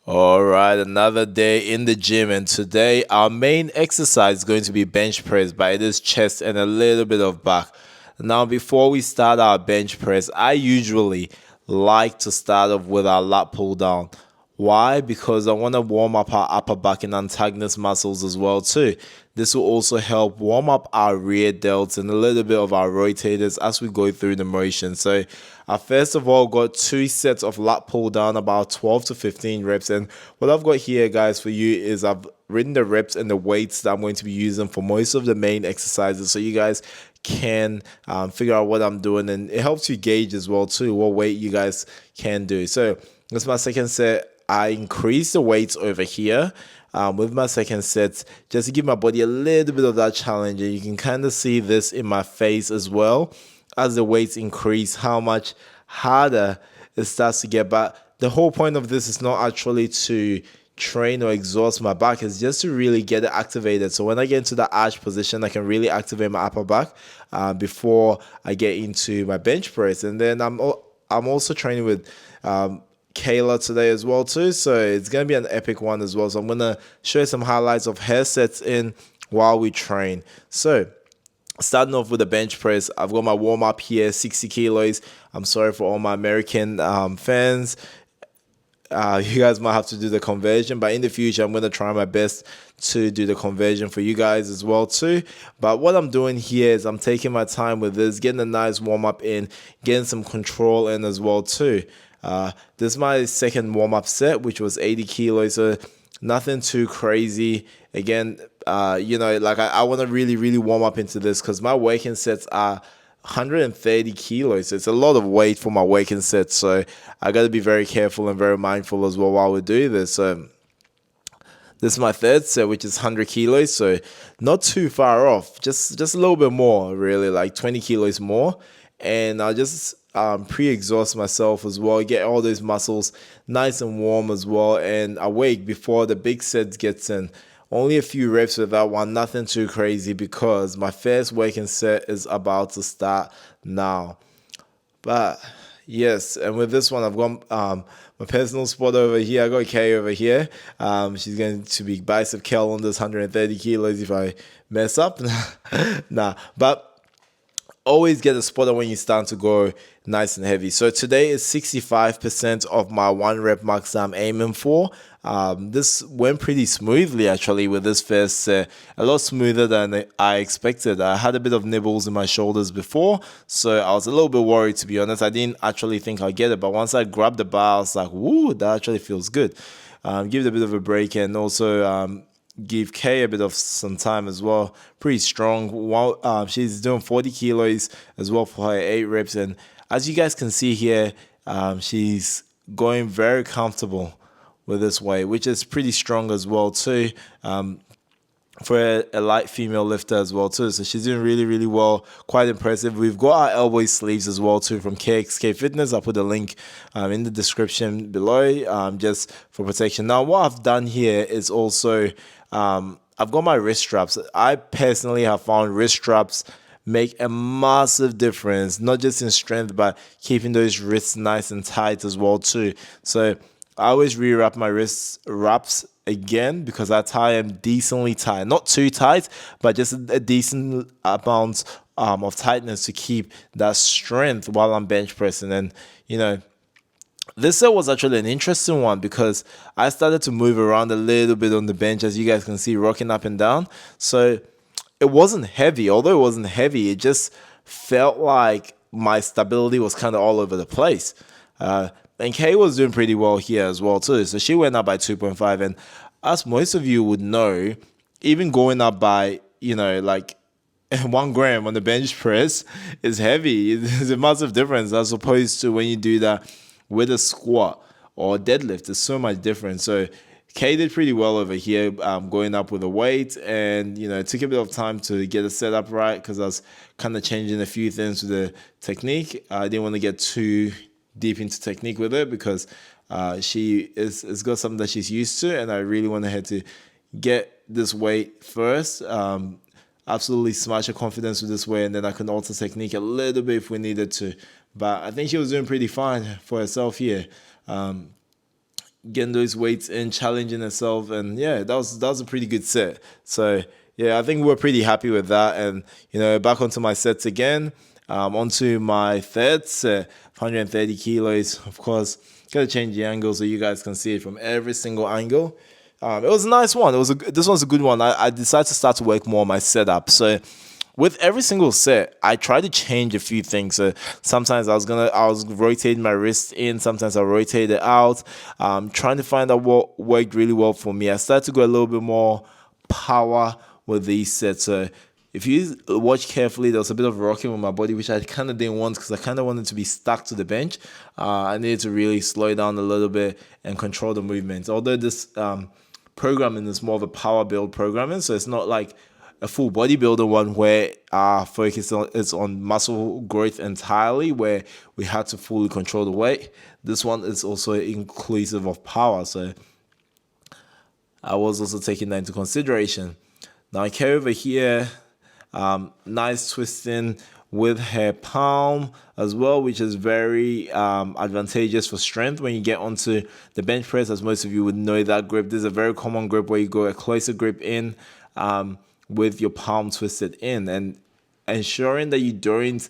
All right, another day in the gym, and today our main exercise is going to be bench press, but it is chest and a little bit of back. Now, before we start our bench press, I usually like to start off with our lat pull down. Why? Because I want to warm up our upper back and antagonist muscles as well too. This will also help warm up our rear delts and a little bit of our rotators as we go through the motion. So I first of all got 2 sets of lat pull down, about 12 to 15 reps. And what I've got here, guys, for you is I've written the reps and the weights that I'm going to be using for most of the main exercises, so you guys can figure out what I'm doing, and it helps you gauge as well too what weight you guys can do. So that's my second set. I increase the weights over here with my second set just to give my body a little bit of that challenge. And you can kind of see this in my face as well as the weights increase, how much harder it starts to get. But the whole point of this is not actually to train or exhaust my back, it's just to really get it activated. So when I get into the arch position, I can really activate my upper back before I get into my bench press. And then I'm also training with Kayla today as well too, so it's gonna be an epic one as well. So I'm gonna show you some highlights of her sets in while we train. So starting off with the bench press, I've got my warm up here, 60 kilos. I'm sorry for all my American fans. You guys might have to do the conversion, but in the future, I'm going to try my best to do the conversion for you guys as well too. But what I'm doing here is I'm taking my time with this, getting a nice warm up in, getting some control in as well too. This is my second warm up set, which was 80 kilos, so nothing too crazy. Again, like I want to really warm up into this because my working sets are 130 kilos. So it's a lot of weight for my working sets. So I got to be very careful and very mindful as well while we do this. So this is my third set, which is 100 kilos. So not too far off, just a little bit more, really, like 20 kilos more. And I'll just pre-exhaust myself as well, get all those muscles nice and warm as well, and awake before the big set gets in. Only a few reps with that one, nothing too crazy, because my first waking set is about to start now. But yes, and with this one, I've got my personal spot over here. I got Kay over here. She's going to be bicep curl on this 130 kilos if I mess up. Nah, but always get a spotter when you start to go nice and heavy. So today is 65% of my 1 rep max I'm aiming for. This went pretty smoothly actually with this first set, a lot smoother than I expected. I had a bit of nibbles in my shoulders before, so I was a little bit worried, to be honest. I didn't actually think I'd get it, but once I grabbed the bar, I was like, woo, that actually feels good. Give it a bit of a break, and also give Kay a bit of some time as well. Pretty strong. While she's doing 40 kilos as well for her 8 reps, and as you guys can see here, she's going very comfortable with this weight, which is pretty strong as well too. For a light female lifter as well too. So she's doing really well, quite impressive. We've got our elbow sleeves as well too from KXK Fitness. I'll put the link in the description below just for protection. Now what I've done here is also I've got my wrist straps. I personally have found wrist straps make a massive difference, not just in strength, but keeping those wrists nice and tight as well too. So I always re-wrap my wrist wraps again because I tie them decently tight. Not too tight, but just a decent amount of tightness to keep that strength while I'm bench pressing. And, this set was actually an interesting one because I started to move around a little bit on the bench, as you guys can see, rocking up and down. So it wasn't heavy. Although it wasn't heavy, it just felt like my stability was kind of all over the place. And Kay was doing pretty well here as well too. So she went up by 2.5. And as most of you would know, even going up by, like 1 gram on the bench press is heavy. There's a massive difference as opposed to when you do that with a squat or deadlift. There's so much difference. So Kay did pretty well over here going up with the weight, and it took a bit of time to get it set up right because I was kind of changing a few things with the technique. I didn't want to get too deep into technique with it because she is got something that she's used to, and I really wanted her to get this weight first. Absolutely smash her confidence with this weight, and then I can alter technique a little bit if we needed to. But I think she was doing pretty fine for herself here. getting those weights in, challenging herself, and yeah, that was a pretty good set. So yeah, I think we were pretty happy with that, and back onto my sets again. Onto my third set, 130 kilos. Of course, gotta change the angle so you guys can see it from every single angle. It was a nice one. This one's a good one. I decided to start to work more on my setup. So with every single set, I try to change a few things. So sometimes I was rotating my wrist in, sometimes I rotate it out, trying to find out what worked really well for me. I started to go a little bit more power with these sets. So if you watch carefully, there was a bit of rocking with my body, which I kind of didn't want because I kind of wanted to be stuck to the bench. I needed to really slow it down a little bit and control the movements. Although this programming is more of a power build programming, so it's not like a full bodybuilder one where our focus is on muscle growth entirely, where we had to fully control the weight. This one is also inclusive of power, so I was also taking that into consideration. Now I carry over here, nice twisting with her palm as well, which is very advantageous for strength when you get onto the bench press. As most of you would know, that grip, this is a very common grip where you go a closer grip in, with your palm twisted in, and ensuring that you don't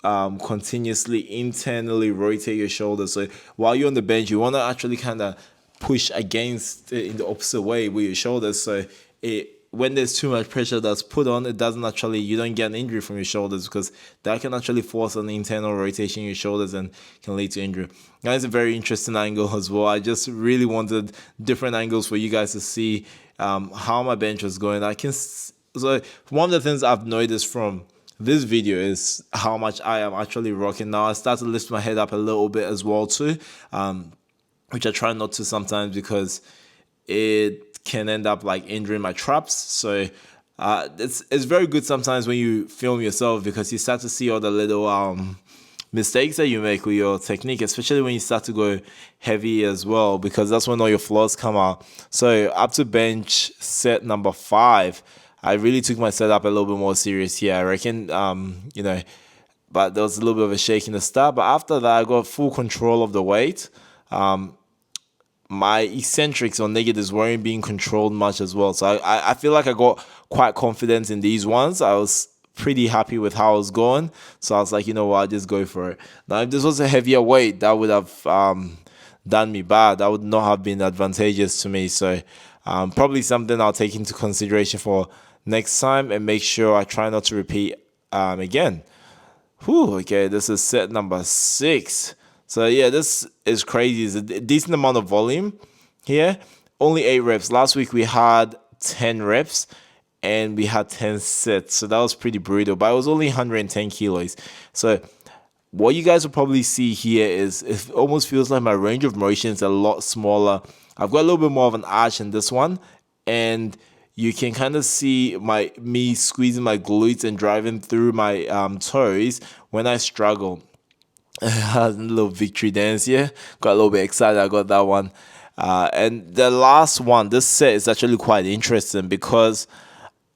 continuously internally rotate your shoulders. So while you're on the bench, you want to actually kind of push against it in the opposite way with your shoulders. So when there's too much pressure that's put on, you don't get an injury from your shoulders, because that can actually force an internal rotation in your shoulders and can lead to injury. That is a very interesting angle as well. I just really wanted different angles for you guys to see how my bench was going. So one of the things I've noticed from this video is how much I am actually rocking now. I start to lift my head up a little bit as well too, which I try not to sometimes because it can end up like injuring my traps. So it's very good sometimes when you film yourself, because you start to see all the little mistakes that you make with your technique, especially when you start to go heavy as well, because that's when all your flaws come out. So up to bench set number 5, I really took my setup a little bit more serious here, I reckon. But there was a little bit of a shake in the start. But after that, I got full control of the weight. My eccentrics or negatives weren't being controlled much as well. So I feel like I got quite confident in these ones. I was pretty happy with how I was going. So I was like, you know what, I'll just go for it. Now, if this was a heavier weight, that would have done me bad. That would not have been advantageous to me. So probably something I'll take into consideration for next time and make sure I try not to repeat again. Okay, this is set number 6. So yeah, this is crazy. It's a decent amount of volume here. Only 8 reps. Last week we had 10 reps and we had 10 sets. So that was pretty brutal, but it was only 110 kilos. So what you guys will probably see here is it almost feels like my range of motion is a lot smaller. I've got a little bit more of an arch in this one, and you can kind of see me squeezing my glutes and driving through my toes when I struggle. A little victory dance here. Got a little bit excited. I got that one. And the last one, this set is actually quite interesting because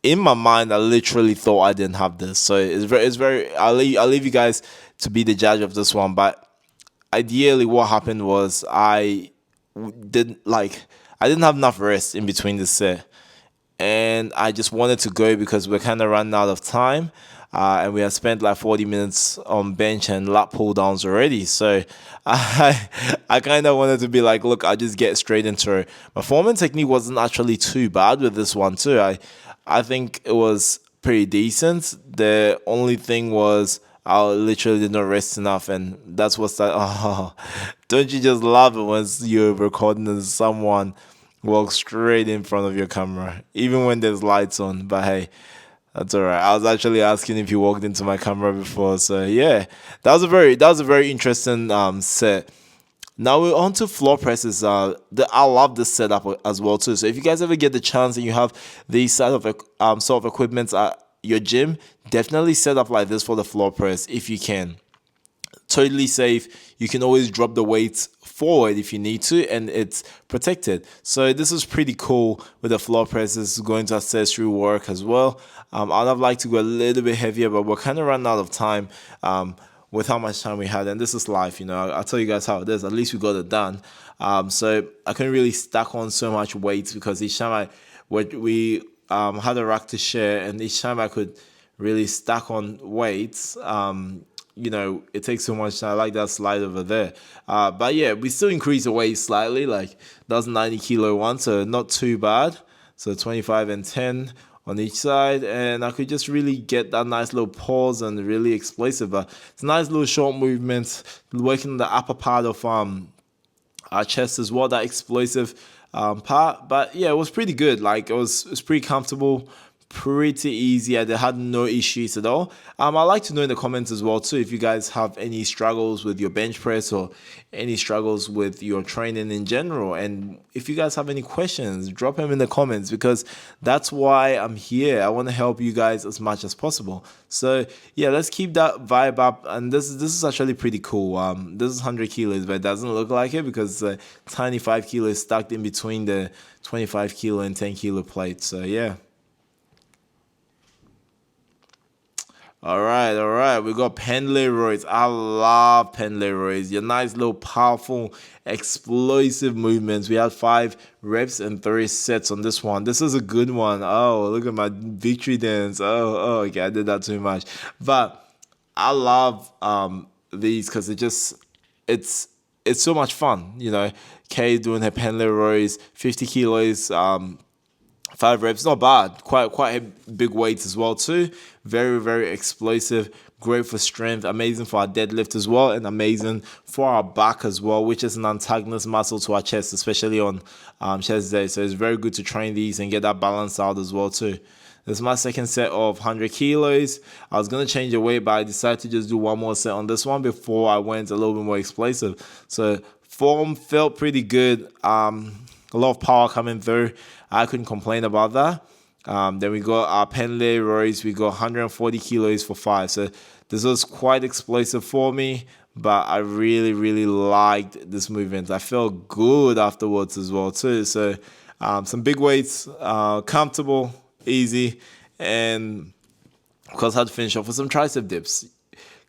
in my mind, I literally thought I didn't have this. So it's very. I'll leave you guys to be the judge of this one. But ideally, what happened was I didn't have enough rest in between the set, and I just wanted to go because we're kind of running out of time. And we had spent like 40 minutes on bench and lat pull downs already. So I kind of wanted to be like, look, I'll just get straight into it. My forming technique wasn't actually too bad with this one too. I think it was pretty decent. The only thing was I literally did not rest enough, and that's what's that. Oh, don't you just love it when you're recording and someone walks straight in front of your camera, even when there's lights on? But hey, that's all right. I was actually asking if you walked into my camera before. So yeah, that was a very interesting set. Now we're on to floor presses. I love this setup as well too. So if you guys ever get the chance and you have these sort of equipment at your gym, definitely set up like this for the floor press if you can. Totally safe. You can always drop the weights forward if you need to, and it's protected. So this is pretty cool with the floor presses going to accessory work as well. I'd have liked to go a little bit heavier, but we're kind of running out of time. with how much time we had, and this is life, you know. I'll tell you guys how it is. At least we got it done. So I couldn't really stack on so much weight because each time we had a rack to share, and each time I could really stack on weights, you know, it takes so much. I like that slide over there. But yeah, we still increased the weight slightly. Like, that was 90 kilo one, so not too bad. So 25 and 10 on each side, and I could just really get that nice little pause and really explosive. But it's a nice little short movements, working the upper part of our chest as well, that explosive part. But yeah, it was pretty good. Like, it was pretty comfortable, pretty easy. I had no issues at all. I'd like to know in the comments as well too if you guys have any struggles with your bench press or any struggles with your training in general, and if you guys have any questions, drop them in the comments, because that's why I'm here. I want to help you guys as much as possible. So yeah, let's keep that vibe up. And this is actually pretty cool. This is 100 kilos, but it doesn't look like it because tiny 5 kilos stuck in between the 25 kilo and 10 kilo plates. So yeah. All right. We got pendlay rows. I love pendlay rows. Your nice little powerful, explosive movements. We had 5 reps and 3 sets on this one. This is a good one. Oh, look at my victory dance. Oh, okay, I did that too much. But I love these because it's so much fun. You know, Kay doing her pendlay rows, 50 kilos. 5 reps, not bad. Quite big weights as well too. Very explosive. Great for strength. Amazing for our deadlift as well, and amazing for our back as well, which is an antagonist muscle to our chest, especially on chest day. So it's very good to train these and get that balance out as well too. This is my second set of 100 kilos. I was going to change the weight, but I decided to just do one more set on this one before I went a little bit more explosive. So form felt pretty good. A lot of power coming through. I couldn't complain about that. Then we got our pendlay rows. We got 140 kilos for 5. So this was quite explosive for me, but I really liked this movement. I felt good afterwards as well too. So some big weights, comfortable, easy, and of course I had to finish off with some tricep dips.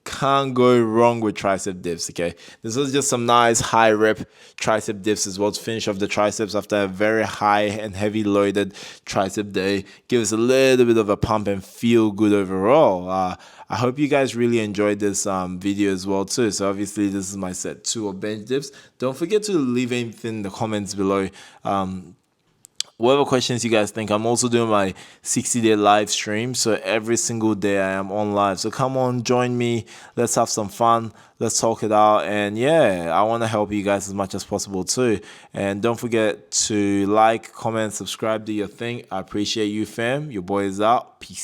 Can't go wrong with tricep dips, okay? This was just some nice high rep tricep dips as well to finish off the triceps after a very high and heavy loaded tricep day. Give us a little bit of a pump and feel good overall. I hope you guys really enjoyed this video as well too. So obviously this is my set 2 of bench dips. Don't forget to leave anything in the comments below. Whatever questions you guys think. I'm also doing my 60-day live stream, so every single day I am on live. So come on, join me. Let's have some fun. Let's talk it out. And yeah, I want to help you guys as much as possible too. And don't forget to like, comment, subscribe, do your thing. I appreciate you, fam. Your boy is out. Peace.